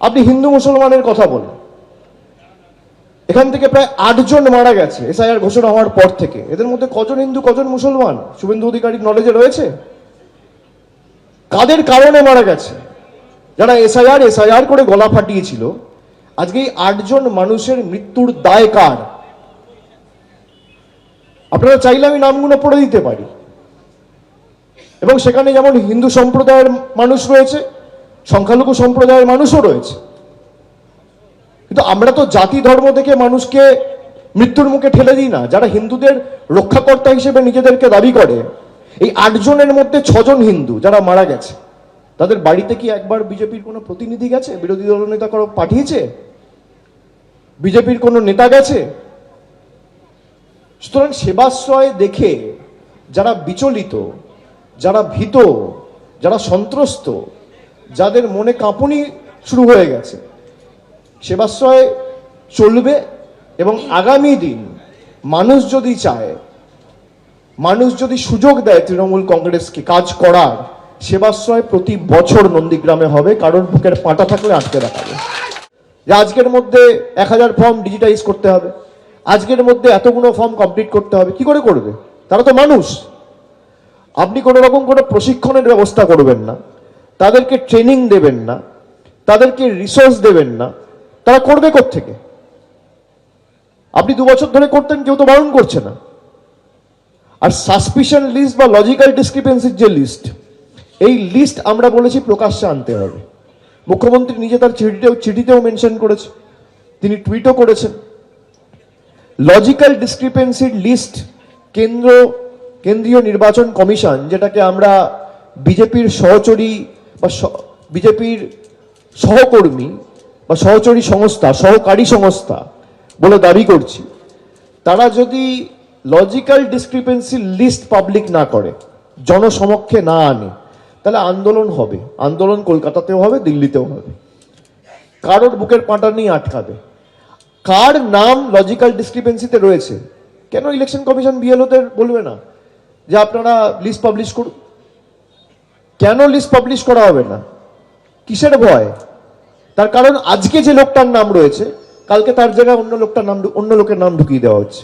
আপনি হিন্দু মুসলমানের কথা বলেন, এখান থেকে প্রায় 8 জন মারা গেছে এসআইআর ঘোষণা হওয়ার পর থেকে। এদের মধ্যে কজন হিন্দু কজন মুসলমান শুভেন্দু অধিকারীর নলেজে রয়েছে? কাদের কারণে মারা গেছে? যারা এসআইআর করে গলা ফাটিয়েছিল, আজকে এই 8 জন মানুষের মৃত্যুর দায় কার? আপনারা চাইলে আমি নামগুলো পড়ে দিতে পারি, এবং সেখানে যেমন হিন্দু সম্প্রদায়ের মানুষ রয়েছে, সংখ্যালঘু সম্প্রদায়ের মানুষও রয়েছে। কিন্তু আমরা তো জাতি ধর্ম থেকে মানুষকে মৃত্যুর মুখে ঠেলে দিই না। যারা হিন্দুদের রক্ষাকর্তা হিসেবে নিজেদেরকে দাবি করে, এই 8 জনের মধ্যে 6 জন হিন্দু যারা মারা গেছে, তাদের বাড়িতে কি একবার বিজেপির কোনো প্রতিনিধি গেছে? বিরোধী দলনেতা কারো পাঠিয়েছে? বিজেপির কোনো নেতা গেছে? সুতরাং সেবাশ্রয় দেখে যারা বিচলিত, যারা ভীত, যারা সন্ত্রস্ত, যাদের মনে কাঁপুনি শুরু হয়ে গেছে, সেবাশ্রয় চলবে। এবং আগামী দিন মানুষ যদি চায়, মানুষ যদি সুযোগ দেয় তৃণমূল কংগ্রেসকে কাজ করার, সেবাশ্রয় প্রতি বছর নন্দীগ্রামে হবে। কারোর বুকের পাটা থাকলে আটকে রাখাবে যে আজকের মধ্যে 1000 ফর্ম ডিজিটাইজ করতে হবে, আজকের মধ্যে এতগুলো ফর্ম কমপ্লিট করতে হবে। কি করে করবে? তারা তো মানুষ। আপনি কোনো রকম কোনো প্রশিক্ষণের ব্যবস্থা করবেন না, তাদেরকে ট্রেনিং দেবেন না, তাদেরকে রিসোর্স দেবেন না, তারা করবে কোত্থেকে? আপনি 2 বছর ধরে করতেন, কেউ তো বারণ করছে না। আর সাসপিশন লিস্ট বা লজিক্যাল ডিসক্রিপেন্সির যে লিস্ট, এই লিস্ট আমরা বলেছি প্রকাশ্যে আনতে হবে। মুখ্যমন্ত্রী নিজে তার চিঠিতেও মেনশন করেছে, তিনি টুইটও করেছেন। লজিক্যাল ডিসক্রিপেন্সির লিস্ট কেন্দ্রীয় নির্বাচন কমিশন, যেটাকে আমরা বিজেপির সহচরী বা বিজেপির সহকর্মী বা সহচরী সংস্থা, সহকারী সংস্থা বলে দাবি করছি, তারা যদি লজিক্যাল ডিসক্রিপেন্সির লিস্ট পাবলিক না করে, জনসমক্ষে না আনে, তাহলে আন্দোলন হবে। আন্দোলন কলকাতাতেও হবে, দিল্লিতেও হবে। কারোর বুকের পাঁটা নিয়ে আটকাবে। কার নাম লজিক্যাল ডিসক্রিপেন্সিতে রয়েছে, কেন ইলেকশন কমিশন বিএলওদের বলবে না যে আপনারা লিস্ট পাবলিশ করুন? কেন লিস্ট পাবলিশ করা হবে না? কিসের ভয়? তার কারণ আজকে যে লোকটার নাম রয়েছে, কালকে তার জায়গায় অন্য লোকের নাম ঢুকিয়ে দেওয়া হচ্ছে।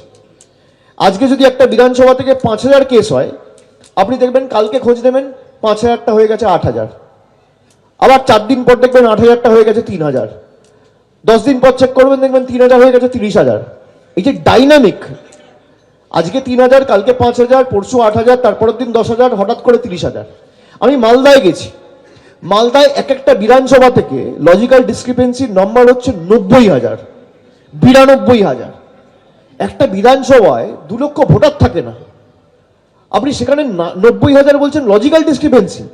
আজকে যদি একটা বিধানসভা থেকে 5000 কেস হয়, আপনি দেখবেন কালকে খোঁজ নেবেন 5000টা হয়ে গেছে 8000, আবার 4 দিন পর দেখবেন 8000টা হয়ে গেছে 3000, 10 দিন পর চেক করবেন দেখবেন 3000 হয়ে গেছে 30000। এই যে ডাইনামিক, আজকে 3000, কালকে 5000, পরশু 8000, তারপরের দিন 10000, হঠাৎ করে 30000। আমি মালদায় গেছি, মালদায় এক একটা বিধানসভা থেকে লজিক্যাল ডিসক্রিপেন্সির নম্বর হচ্ছে 90000, 92000। একটা বিধানসভায় 2 লক্ষ ভোটার থাকে না, আপনি সেখানে 90000 বলছেন লজিক্যাল ডিসক্রিপেন্সি।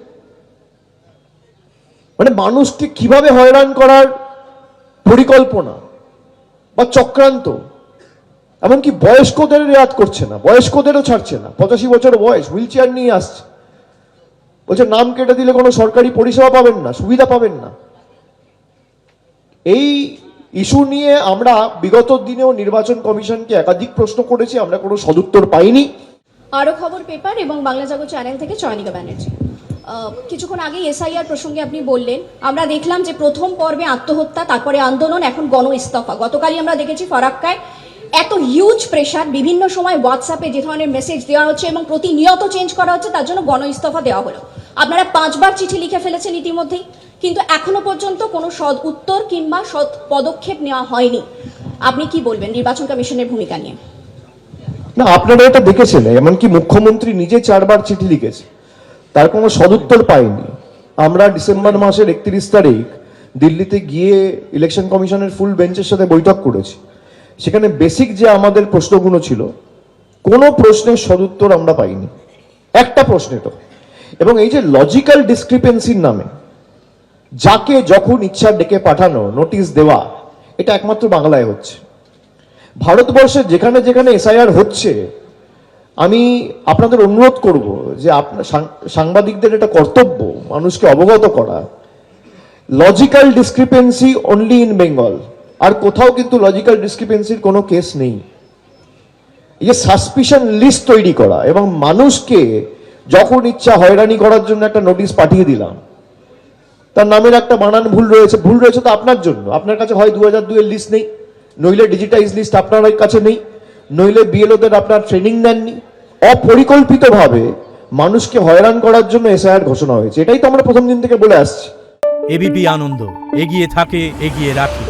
মানে মানুষকে কিভাবে হয়রান করার পরিকল্পনা বা চক্রান্ত। এমনকি বয়স্কদের রেয়াত করছে না, বয়স্কদেরও ছাড়ছে না। 85 বছর বয়স, হুইল চেয়ার নিয়ে আসছে, বলছে নাম কেটে দিলে কোনো সরকারি পরিষেবা পাবেন না, সুবিধা পাবেন না। এই ইস্যু নিয়ে আমরা বিগত দিনেও নির্বাচন কমিশনকে একাধিক প্রশ্ন করেছি, আমরা কোনো সদুত্তর পাইনি। আরো খবর পেপার এবং বাংলা জাগো চ্যানেল থেকে চয়নিকা ব্যানার্জি। কিছুক্ষণ আগে এসআইআর প্রসঙ্গে আপনি বললেন, আমরা দেখলাম যে প্রথম পর্বে আত্মহত্যা, তারপরে আন্দোলন, এখন গণ ইস্তফা। গতকালই আমরা দেখেছি ফারাক্কায় এত হিউজ প্রেশার, বিভিন্ন সময় হোয়াটসঅ্যাপে যে ধরনের মেসেজ দেওয়া হচ্ছে এবং প্রতিনিয়ত চেঞ্জ করা হচ্ছে, তার জন্য গণ ইস্তফা দেওয়া হলো। আপনারা 5 বার চিঠি লিখে ফেলেছেন ইতিমধ্যেই, কিন্তু এখনো পর্যন্ত কোনো সৎ উত্তর কিংবা সৎ পদক্ষেপ নেওয়া হয়নি। আপনি কি বলবেন নির্বাচন কমিশনের ভূমিকা নিয়ে? না, আপনারা এটা দেখেছেন, এমনকি মুখ্যমন্ত্রী নিজে 4 বার চিঠি লিখেছে, তার কোনো সদুত্তর পাইনি। আমরা ডিসেম্বর মাসের 31 তারিখ দিল্লিতে গিয়ে ইলেকশন কমিশনের ফুল বেঞ্চের সাথে বৈঠক করেছি। সেখানে বেসিক যে আমাদের প্রশ্নগুলো ছিল, কোনো প্রশ্নের সদুত্তর আমরা পাইনি, একটা প্রশ্নে তো। এবং এই যে লজিক্যাল ডিসক্রিপেন্সির নামে যাকে যখন ইচ্ছা ডেকে পাঠানো, নোটিশ দেওয়া, এটা একমাত্র বাংলায় হচ্ছে। ভারতবর্ষে যেখানে যেখানে এসআইআর হচ্ছে, আমি আপনাদের অনুরোধ করব যে আপনার সাংবাদিকদের এটা কর্তব্য মানুষকে অবগত করা। Logical discrepancy only in Bengal, আর কোথাও কিন্তু লজিক্যাল ডিসক্রিপেন্সির কোনো কেস নেই। এই যে সাসপিশন লিস্ট তৈরি করা এবং মানুষকে যখন ইচ্ছা হয়রানি করার জন্য একটা নোটিশ পাঠিয়ে দিলাম, তার নামের একটা বানান ভুল রয়েছে তো আপনার জন্য। আপনার কাছে হয় 2002 এর লিস্ট নেই, নইলে ডিজিটাইজ লিস্ট আপনার কাছে নেই, নইলে বিএলওদের আপনার ট্রেনিং দেননি। অপরিকল্পিতভাবে মানুষকে হয়রান করার জন্য এসআইআর ঘোষণা হয়েছে, এটাই তো আমরা প্রথম দিন থেকে বলে আসছি। এবিপি আনন্দ, এগিয়ে থাকে, এগিয়ে রাখে।